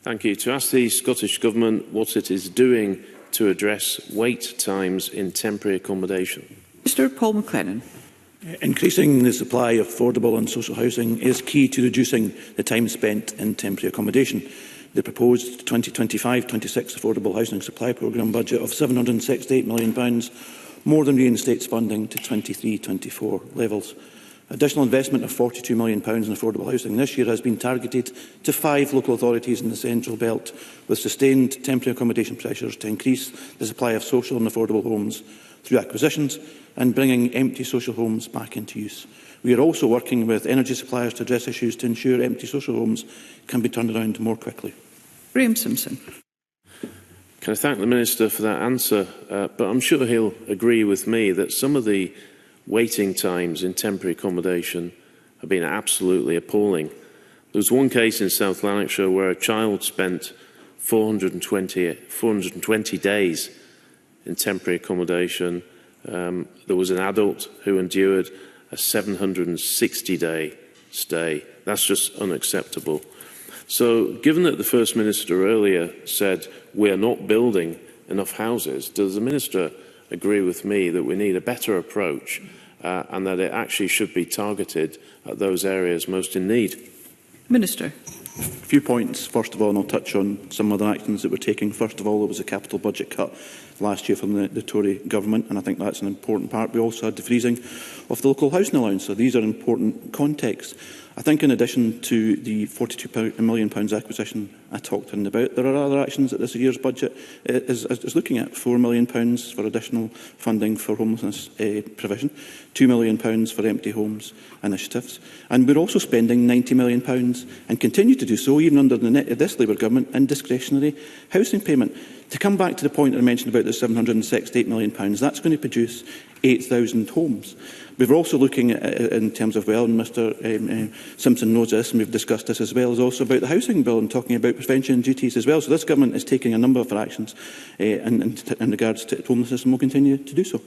Thank you. To ask the Scottish Government what it is doing to address wait times in temporary accommodation. Mr Paul McLennan. Increasing the supply of affordable and social housing is key to reducing the time spent in temporary accommodation. The proposed 2025-26 Affordable Housing Supply Programme budget of £768 million more than reinstates funding to 23-24 levels. Additional investment of £42 million in affordable housing this year has been targeted to 5 local authorities in the Central Belt, with sustained temporary accommodation pressures to increase the supply of social and affordable homes through acquisitions and bringing empty social homes back into use. We are also working with energy suppliers to address issues to ensure empty social homes can be turned around more quickly. Graham Simpson. Can I thank the Minister for that answer? But I'm sure he'll agree with me that some of the waiting times in temporary accommodation have been absolutely appalling. There was one case in South Lanarkshire where a child spent 420 days in temporary accommodation. There was an adult who endured a 760-day stay. That's just unacceptable. So, given that the First Minister earlier said we are not building enough houses, does the Minister agree with me that we need a better approach and that it actually should be targeted at those areas most in need? Minister. A few points. First of all, and I'll touch on some other actions that we're taking. First of all, there was a capital budget cut last year from the Tory government, and I think that's an important part. We also had the freezing of the local housing allowance, so these are important contexts. I think in addition to the £42 million acquisition I talked about, there are other actions that this year's budget is looking at. £4 million for additional funding for homelessness provision, £2 million for empty homes initiatives, and we're also spending £90 million and continue to do so even under this Labour government in discretionary housing payment. To come back to the point I mentioned about the £768 million, that's going to produce 8,000 homes. We're also looking at, in terms of, well, and Mr Simpson knows this, and we've discussed this as well, is also about the housing bill and talking about prevention duties as well. So this government is taking a number of actions in regards to homelessness and will continue to do so.